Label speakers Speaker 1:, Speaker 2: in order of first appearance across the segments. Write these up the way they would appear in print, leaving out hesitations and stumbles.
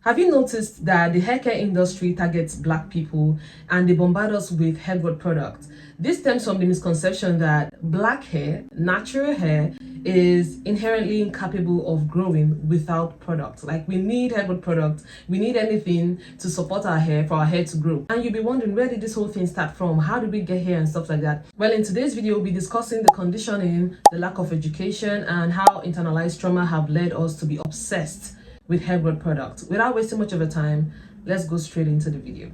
Speaker 1: Have you noticed that the hair care industry targets black people and they bombard us with hair growth products? This stems from the misconception that black hair, natural hair, is inherently incapable of growing without products. Like, we need hair growth products, we need anything to support our hair for our hair to grow. And you'll be wondering, where did this whole thing start from? How did we get here and stuff like that? Well, in today's video, we'll be discussing the conditioning, the lack of education, and how internalized trauma have led us to be obsessed with hair growth products. Without wasting much of your time, let's go straight into the video.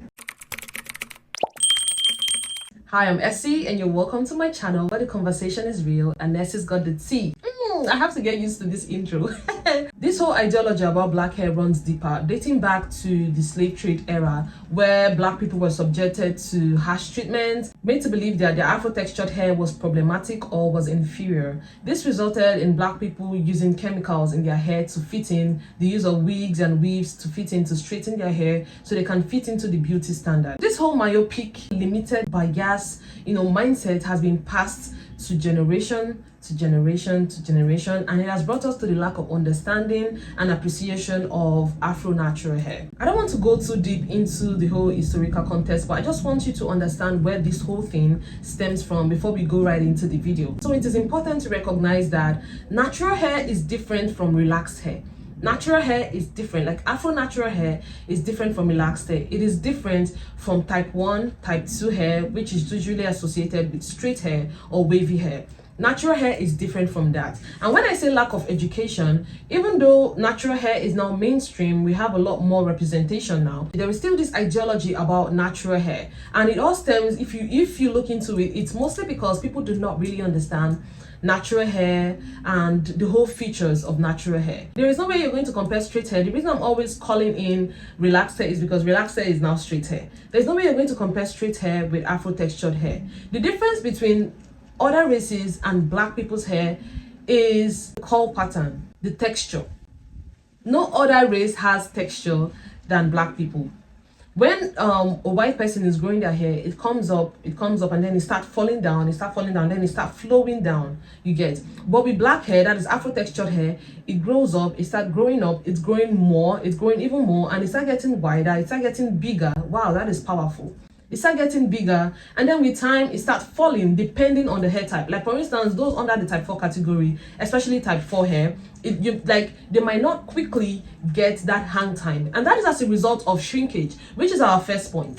Speaker 1: Hi, I'm Essie and you're welcome to my channel where the conversation is real and Essie's got the tea. I have to get used to this intro. This whole ideology about black hair runs deeper, dating back to the slave trade era where black people were subjected to harsh treatment, made to believe that their afro-textured hair was problematic or was inferior. This resulted in black people using chemicals in their hair to fit in, the use of wigs and weaves to fit in, to straighten their hair so they can fit into the beauty standard. This whole myopic, limited, bias, mindset has been passed to generation to generation to generation, and it has brought us to the lack of understanding and appreciation of Afro natural hair. I don't want to go too deep into the whole historical context, but I just want you to understand where this whole thing stems from before we go right into the video. So it is important to recognize that natural hair is different from relaxed hair. Natural hair is different. Like, Afro natural hair is different from relaxed hair. It is different from type 1, type 2 hair, which is usually associated with straight hair or wavy hair. Natural hair is different from that. And when I say lack of education, even though natural hair is now mainstream, we have a lot more representation now, there is still this ideology about natural hair. And it all stems, if you look into it, it's mostly because people do not really understand natural hair and the whole features of natural hair. There is no way you're going to compare straight hair. The reason I'm always calling in relaxed hair is because relaxed hair is now straight hair. There's no way you're going to compare straight hair with afro-textured hair. The difference between other races and black people's hair is the curl pattern, the texture. No other race has texture than black people. When a white person is growing their hair, it comes up, and then it starts falling down, then it starts flowing down, you get. But with black hair, that is afro-textured hair, it grows up, it starts growing up, it's growing more, it's growing even more, and it starts getting wider, it starts getting bigger. Wow, that is powerful. It starts getting bigger, and then with time it starts falling depending on the hair type. Like, for instance, those under the type 4 category, especially type 4 hair, they might not quickly get that hang time, and that is as a result of shrinkage, which is our first point.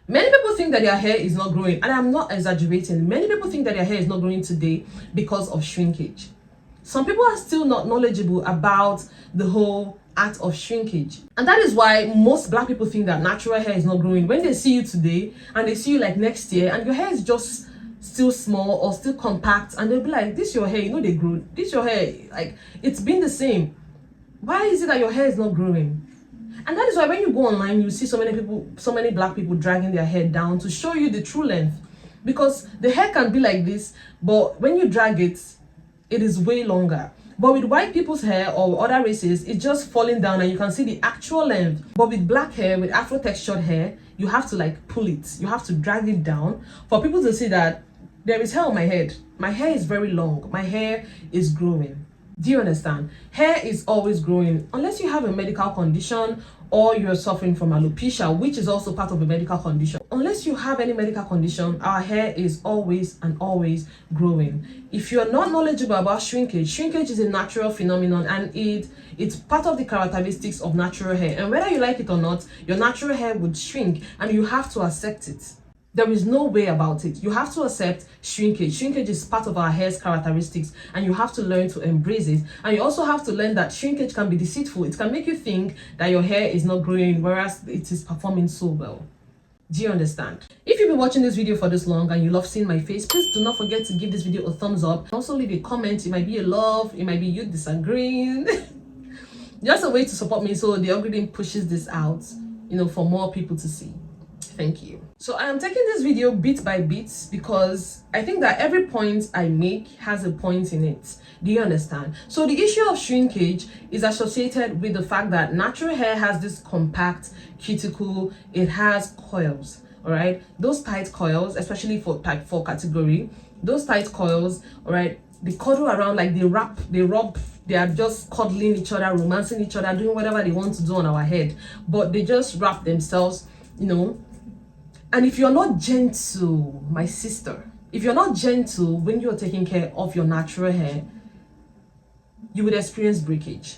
Speaker 1: Many people think that their hair is not growing, and I'm not exaggerating. Many people think that their hair is not growing today because of shrinkage. Some people are still not knowledgeable about the whole art of shrinkage, and that is why most black people think that natural hair is not growing. When they see you today and they see you like next year and your hair is just still small or still compact, and they'll be like, this your hair, they grew, this your hair, like, it's been the same. Why is it that your hair is not growing? And that is why when you go online, you see so many black people dragging their hair down to show you the true length, because the hair can be like this, but when you drag it, it is way longer. But with white people's hair or other races, it's just falling down and you can see the actual length. But with black hair, with afro-textured hair, you have to like pull it. You have to drag it down for people to see that there is hair on my head. My hair is very long. My hair is growing. Do you understand? Hair is always growing unless you have a medical condition or you're suffering from alopecia, which is also part of a medical condition. Unless you have any medical condition, our hair is always and always growing. If you're not knowledgeable about shrinkage, shrinkage is a natural phenomenon, and it's part of the characteristics of natural hair. And whether you like it or not, your natural hair would shrink, and you have to accept it. There is no way about it. You have to accept shrinkage. Shrinkage is part of our hair's characteristics, and you have to learn to embrace it. And you also have to learn that shrinkage can be deceitful. It can make you think that your hair is not growing, whereas it is performing so well. Do you understand? If you've been watching this video for this long and you love seeing my face, please do not forget to give this video a thumbs up. Also leave a comment. It might be a love, it might be you disagreeing. Just a way to support me so the algorithm pushes this out, for more people to see. Thank you. So I am taking this video bit by bit because I think that every point I make has a point in it. Do you understand? So the issue of shrinkage is associated with the fact that natural hair has this compact cuticle, it has coils, all right? Those tight coils, especially for type 4 category, those tight coils, all right, they cuddle around, like they rub, they are just cuddling each other, romancing each other, doing whatever they want to do on our head, but they just wrap themselves, you know. And if you're not gentle, my sister, if you're not gentle when you're taking care of your natural hair, you would experience breakage.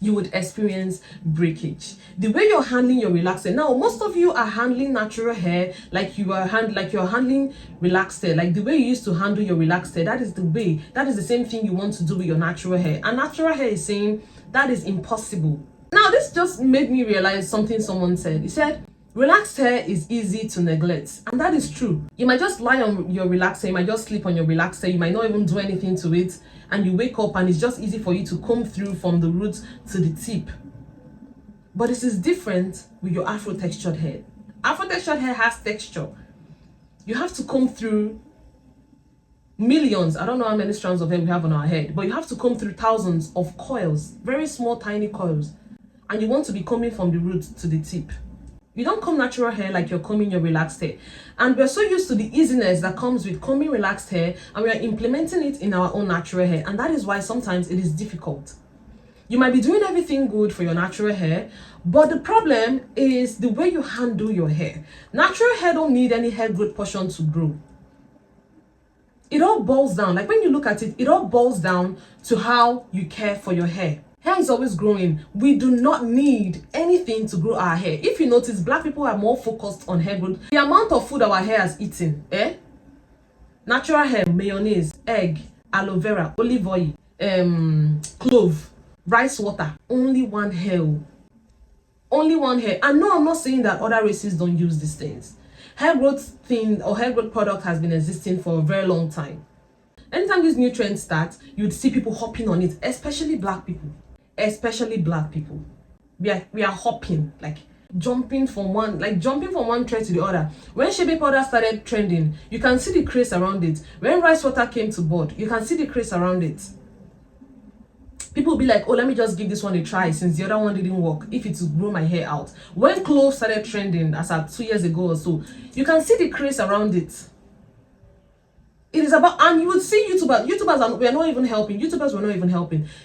Speaker 1: You would experience breakage. The way you're handling your relaxed hair. Now, most of you are handling natural hair like you're handling relaxed hair. Like the way you used to handle your relaxed hair, that is the same thing you want to do with your natural hair. And natural hair is saying that is impossible. Now, this just made me realize something someone said. He said, relaxed hair is easy to neglect. And that is true. You might just lie on your relaxed hair, you might just sleep on your relaxed hair, you might not even do anything to it, and you wake up and it's just easy for you to comb through from the roots to the tip. But this is different with your afro-textured hair. Afro-textured hair has texture. You have to comb through millions, I don't know how many strands of hair we have on our head, but you have to comb through thousands of coils, very small, tiny coils. And you want to be combing from the root to the tip. You don't comb natural hair like you're combing your relaxed hair. And we're so used to the easiness that comes with combing relaxed hair, and we are implementing it in our own natural hair. And that is why sometimes it is difficult. You might be doing everything good for your natural hair, but the problem is the way you handle your hair. Natural hair don't need any hair growth portion to grow. It all boils down, like when you look at it, it all boils down to how you care for your hair. Hair is always growing. We do not need anything to grow our hair. If you notice, black people are more focused on hair growth. The amount of food our hair has eaten, natural hair, mayonnaise, egg, aloe vera, olive oil, clove, rice water, only one hair. Only one hair. And no, I'm not saying that other races don't use these things. Hair growth thing or hair growth product has been existing for a very long time. Anytime these new trends start, you'd see people hopping on it, especially black people. Especially black people. We are hopping, like jumping from one trend to the other. When shea powder started trending, you can see the craze around it. When rice water came to board, you can see the craze around it. People will be like, oh, let me just give this one a try since the other one didn't work, if it will grow my hair out. When clove started trending, as at 2 years ago or so, you can see the craze around it. It is about, and you would see YouTubers were not even helping.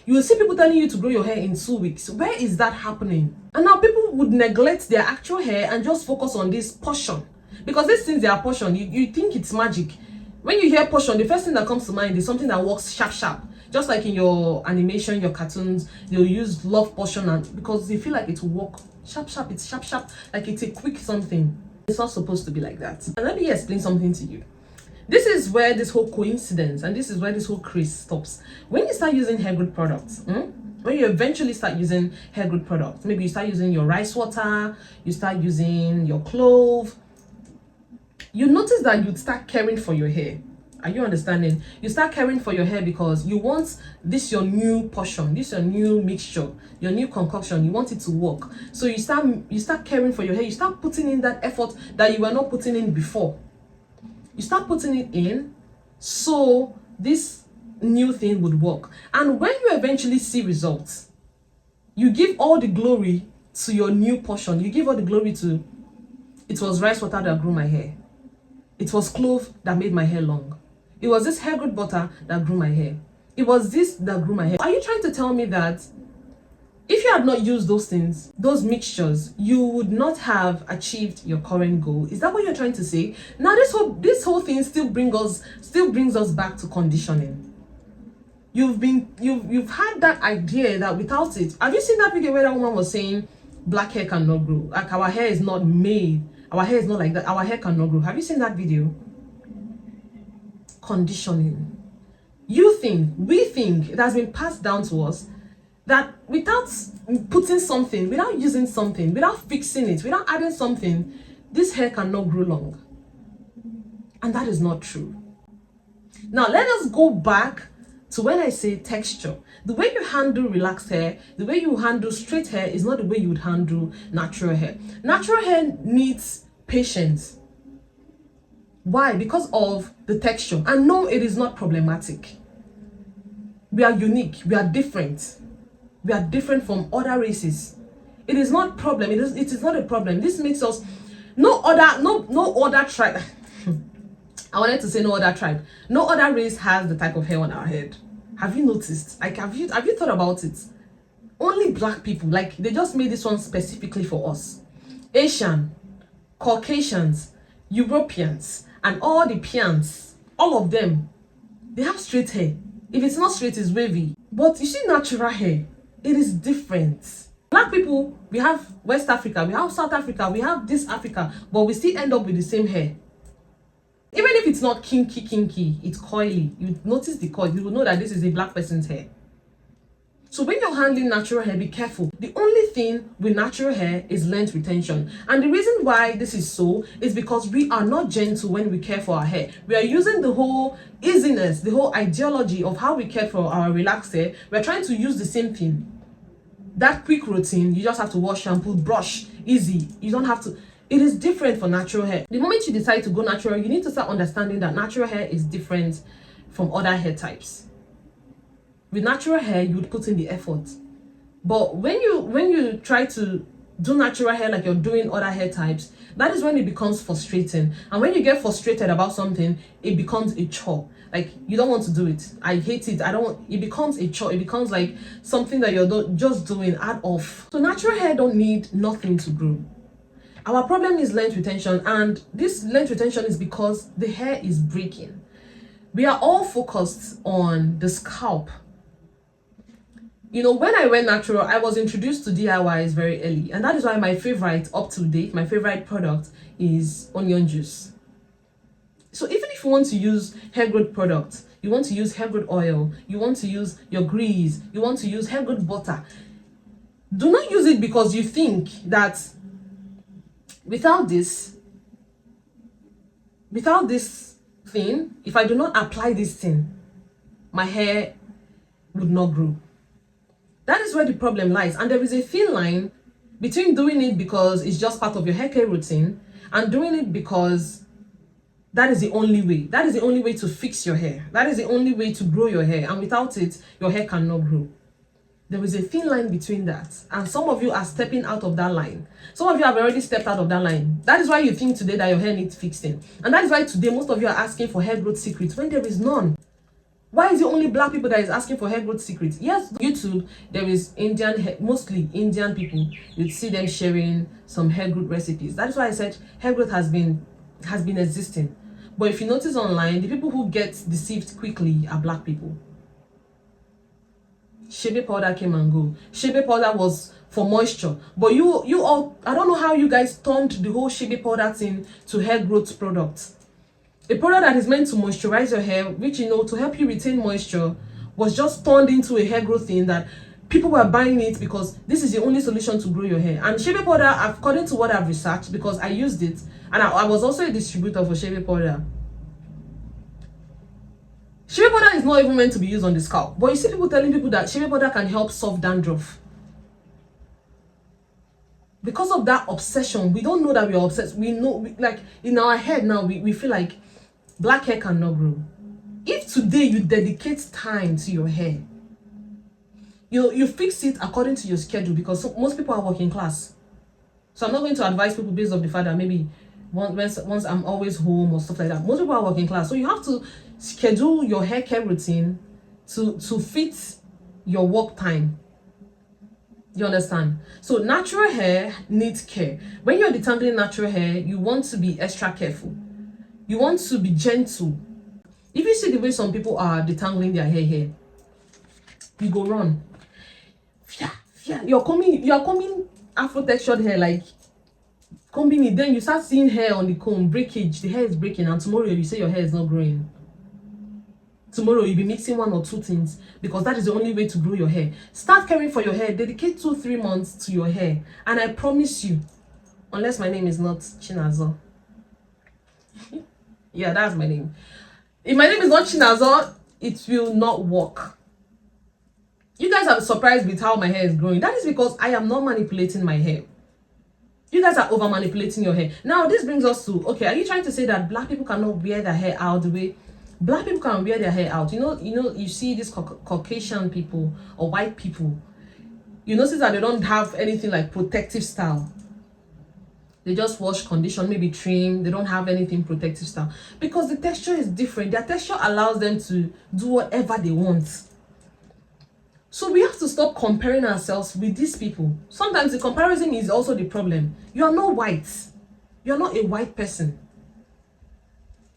Speaker 1: You will see people telling you to grow your hair in 2 weeks. Where is that happening? And now people would neglect their actual hair and just focus on this portion. Because these things, they are portion. You think it's magic. When you hear portion, the first thing that comes to mind is something that works sharp. Just like in your animation, your cartoons, they'll use love portion, and because they feel like it will work sharp. It's sharp, like it's a quick something. It's not supposed to be like that. And let me explain something to you. This is where this whole coincidence and this is where this whole craze stops. When you start using hair growth products, when you eventually start using hair growth products, maybe you start using your rice water, you start using your clove, you notice that you'd start caring for your hair. Are you understanding? You start caring for your hair because you want this your new portion, this your new mixture, your new concoction. You want it to work. So you start caring for your hair. You start putting in that effort that you were not putting in before. You start putting it in so this new thing would work. And when you eventually see results, you give all the glory to your new portion. You give all the glory to, it was rice water that grew my hair. It was clove that made my hair long. It was this hair growth butter that grew my hair. It was this that grew my hair. Are you trying to tell me that if you had not used those things, those mixtures, you would not have achieved your current goal? Is that what you're trying to say? Now, this whole thing still brings us back to conditioning. You've had that idea that without it, have you seen that video where that woman was saying black hair cannot grow? Like our hair is not made, our hair is not like that, our hair cannot grow. Have you seen that video? Conditioning. We think it has been passed down to us that without putting something, without using something, without fixing it, without adding something, this hair cannot grow long. And that is not true. Now, let us go back to when I say texture. The way you handle relaxed hair, the way you handle straight hair is not the way you would handle natural hair. Natural hair needs patience. Why? Because of the texture. And no, it is not problematic. We are unique. We are different. We are different from other races. It is not problem. It is not a problem. This makes us no other tribe. I wanted to say no other tribe. No other race has the type of hair on our head. Have you noticed? Like, have you thought about it? Only black people, like, they just made this one specifically for us. Asian, Caucasians, Europeans, and all the Pians, all of them, they have straight hair. If it's not straight, it's wavy. But you see natural hair, it is different. Black people, we have West Africa, we have South Africa, we have this Africa, but we still end up with the same hair. Even if it's not kinky, it's coily. You notice the coil, you will know that this is a black person's hair. So when you're handling natural hair, be careful. The only thing with natural hair is length retention. And the reason why this is so is because we are not gentle when we care for our hair. We are using the whole easiness, the whole ideology of how we care for our relaxed hair. We're trying to use the same thing. That quick routine, you just have to wash, shampoo, brush, easy. You don't have to. It is different for natural hair. The moment you decide to go natural, you need to start understanding that natural hair is different from other hair types. With natural hair, you would put in the effort. But when you try to do natural hair like you're doing other hair types, that is when it becomes frustrating. And when you get frustrated about something, it becomes a chore. Like, you don't want to do it. I hate it. It becomes a chore. It becomes like something that you're just doing ad off. So natural hair don't need nothing to grow. Our problem is length retention, and this length retention is because the hair is breaking. We are all focused on the scalp. You know, when I went natural, I was introduced to DIYs very early, and that is why my favorite, up to date, my favorite product is onion juice. So even if you want to use hair growth products, you want to use hair growth oil, you want to use your grease, you want to use hair growth butter, do not use it because you think that without this thing, if I do not apply this thing, my hair would not grow. That is where the problem lies. And there is a thin line between doing it because it's just part of your hair care routine and doing it because that is the only way. That is the only way to fix your hair. That is the only way to grow your hair. And without it, your hair cannot grow. There is a thin line between that. And some of you are stepping out of that line. Some of you have already stepped out of that line. That is why you think today that your hair needs fixing. And that is why today most of you are asking for hair growth secrets when there is none. Why is it only black people that is asking for hair growth secrets? Yes, YouTube, there is mostly Indian people. You'd see them sharing some hair growth recipes. That is why I said hair growth has been existing. But if you notice online, the people who get deceived quickly are black people. Shebe powder came and go. Shebe powder was for moisture. But you all, I don't know how you guys turned the whole shebe powder thing to hair growth products. A product that is meant to moisturize your hair, which, you know, to help you retain moisture, was just turned into a hair growth thing that people were buying it because this is the only solution to grow your hair. And shebe powder, according to what I've researched, because I used it, and I was also a distributor for shebe powder. Shea powder is not even meant to be used on the scalp. But you see people telling people that shea powder can help solve dandruff. Because of that obsession, we don't know that we are obsessed. We know, like, in our head now, we feel like black hair cannot grow. If today you dedicate time to your hair, you fix it according to your schedule, because most people are working class. So I'm not going to advise people based on the fact that maybe once I'm always home or stuff like that. Most people are working class. So you have to schedule your hair care routine to fit your work time. You understand? So natural hair needs care. When you're detangling natural hair, you want to be extra careful. You want to be gentle. If you see the way some people are detangling their hair here, you go run. You're combing afro-textured hair, like combing it, then you start seeing hair on the comb, breakage, the hair is breaking, and tomorrow you say your hair is not growing. Tomorrow you'll be mixing one or two things because that is the only way to grow your hair. Start caring for your hair. Dedicate 2-3 months to your hair. And I promise you, unless my name is not Chinazo. Yeah, that's my name. If my name is not Chinazo, it will not work. You guys are surprised with how my hair is growing. That is because I am not manipulating my hair. You guys are over manipulating your hair. Now this brings us to, okay, are you trying to say that black people cannot wear their hair out the way black people can wear their hair out? You see these Caucasian people or white people, you notice that they don't have anything like protective style. They just wash, condition, maybe trim. They don't have anything protective style because the texture is different. Their texture allows them to do whatever they want. So we have to stop comparing ourselves with these people. Sometimes the comparison is also the problem. You are not white. You're not a white person.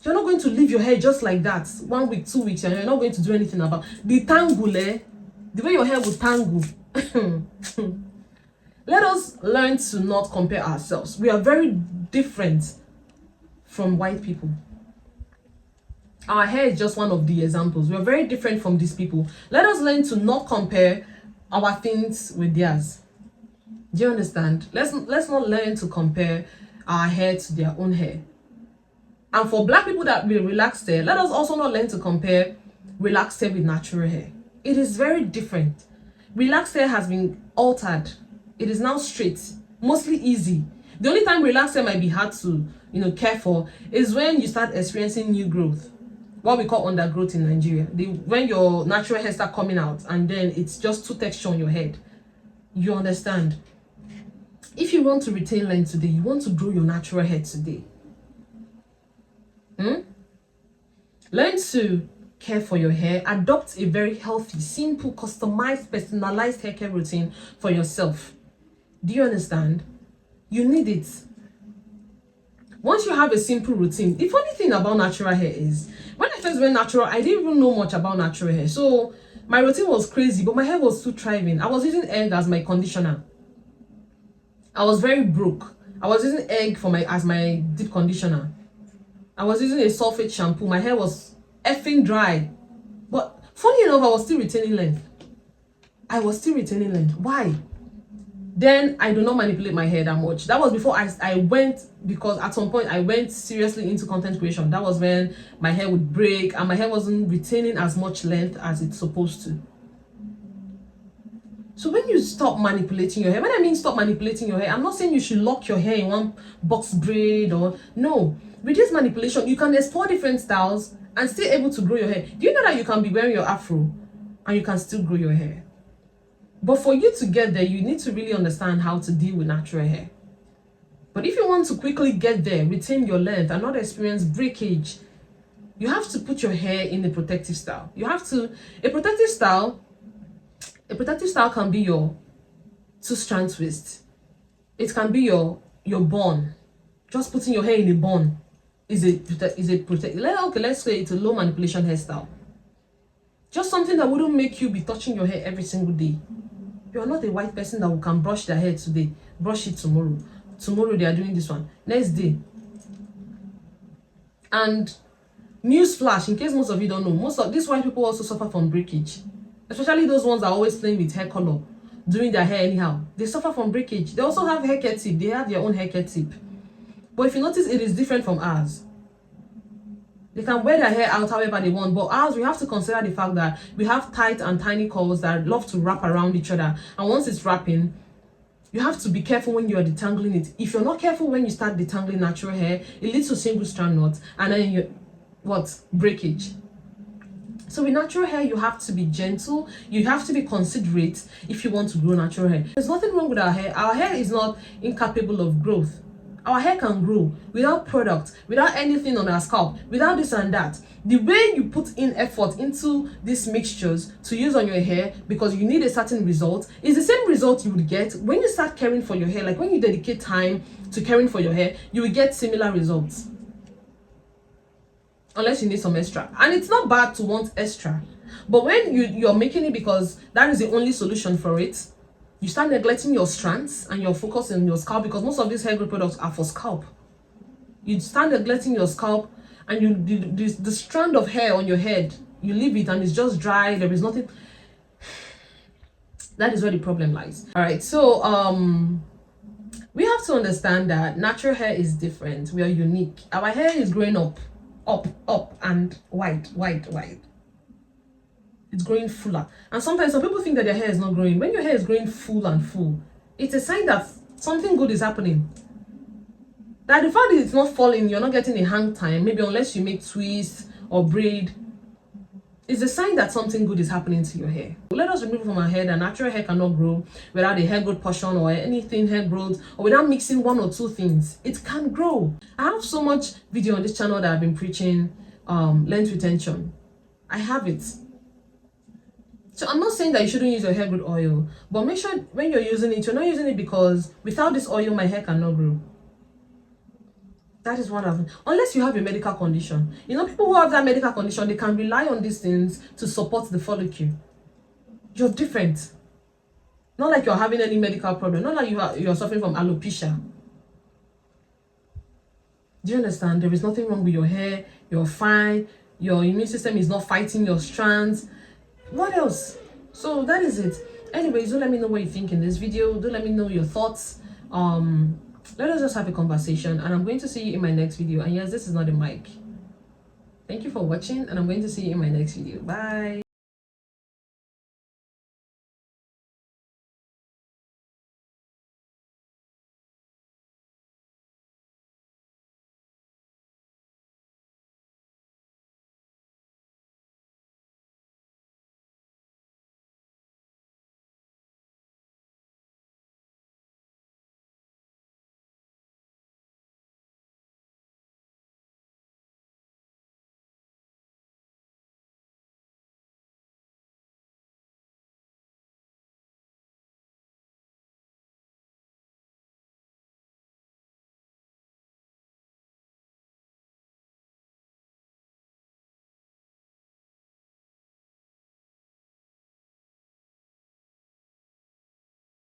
Speaker 1: You're not going to leave your hair just like that 1 week, 2 weeks, and you're not going to do anything about the tangle, the way your hair will tangle. Let us learn to not compare ourselves. We are very different from white people. Our hair is just one of the examples. We are very different from these people. Let us learn to not compare our things with theirs. Do you understand? Let's not learn to compare our hair to their own hair. And for black people that will relaxed hair, let us also not learn to compare relaxed hair with natural hair. It is very different. Relaxed hair has been altered. It is now straight, mostly easy. The only time relaxed hair might be hard to, care for is when you start experiencing new growth, what we call undergrowth in Nigeria. When your natural hair start coming out and then it's just too texture on your head. You understand? If you want to retain length today, you want to grow your natural hair today. Learn to care for your hair. Adopt a very healthy, simple, customized, personalized hair care routine for yourself. Do you understand? You need it. Once you have a simple routine, the funny thing about natural hair is, when I first went natural, I didn't even know much about natural hair. So my routine was crazy, but my hair was too thriving. I was using egg as my conditioner. I was very broke. I was using egg as my deep conditioner. I was using a sulfate shampoo. My hair was effing dry. But funny enough, I was still retaining length. Why? Then I do not manipulate my hair that much. That was before I went, because at some point I went seriously into content creation. That was when my hair would break and my hair wasn't retaining as much length as it's supposed to. So when you stop manipulating your hair, when I mean stop manipulating your hair, I'm not saying you should lock your hair in one box braid or no. With this manipulation, you can explore different styles and still able to grow your hair. Do you know that you can be wearing your afro and you can still grow your hair? But for you to get there, you need to really understand how to deal with natural hair. But if you want to quickly get there, retain your length and not experience breakage, you have to put your hair in a protective style. A protective style can be your 2-strand twist. It can be your bun. Just putting your hair in a bun is a protective. Okay, let's say it's a low manipulation hairstyle. Just something that wouldn't make you be touching your hair every single day. You are not a white person that can brush their hair today, brush it tomorrow. Tomorrow they are doing this one. Next day. And news flash, in case most of you don't know, most of these white people also suffer from breakage. Especially those ones that are always playing with hair color, doing their hair anyhow. They suffer from breakage. They also have hair care tip. They have their own hair care tip. But if you notice, it is different from ours. They can wear their hair out however they want, but ours, we have to consider the fact that we have tight and tiny curls that love to wrap around each other. And once it's wrapping, you have to be careful when you are detangling it. If you're not careful when you start detangling natural hair, it leads to single strand knots and then breakage. So with natural hair, you have to be gentle. You have to be considerate if you want to grow natural hair. There's nothing wrong with our hair. Our hair is not incapable of growth. Our hair can grow without product, without anything on our scalp, without this and that. The way you put in effort into these mixtures to use on your hair because you need a certain result is the same result you would get when you start caring for your hair. Like when you dedicate time to caring for your hair, you will get similar results. Unless you need some extra. And it's not bad to want extra. But when you're making it because that is the only solution for it, you start neglecting your strands and your focus on your scalp, because most of these hair growth products are for scalp. You start neglecting your scalp and the strand of hair on your head, you leave it and it's just dry, there is nothing. That is where the problem lies. All right, so we have to understand that natural hair is different. We are unique. Our hair is growing up and wide. It's growing fuller. And sometimes some people think that their hair is not growing. When your hair is growing full, it's a sign that something good is happening. That the fact that it's not falling, you're not getting a hang time, maybe unless you make twists or braid, It's a sign that something good is happening to your hair. Let us remove from our hair that natural hair cannot grow without a hair growth portion or anything hair growth, or without mixing one or two things. It can grow. I have so much video on this channel that I've been preaching length retention. I have it. So I'm not saying that you shouldn't use your hair growth oil, but make sure when you're using it, you're not using it because without this oil my hair cannot grow. That is one of them. Unless you have a medical condition. You know, people who have that medical condition, they can rely on these things to support the follicle. You're different. Not like you're having any medical problem. Not like you're suffering from alopecia. Do you understand? There is nothing wrong with your hair. You're fine. Your immune system is not fighting your strands. What else? So that is it. Anyways, do let me know what you think in this video. Do let me know your thoughts. Let us just have a conversation, and I'm going to see you in my next video. And yes, this is not a mic. Thank you for watching, and I'm going to see you in my next video. Bye.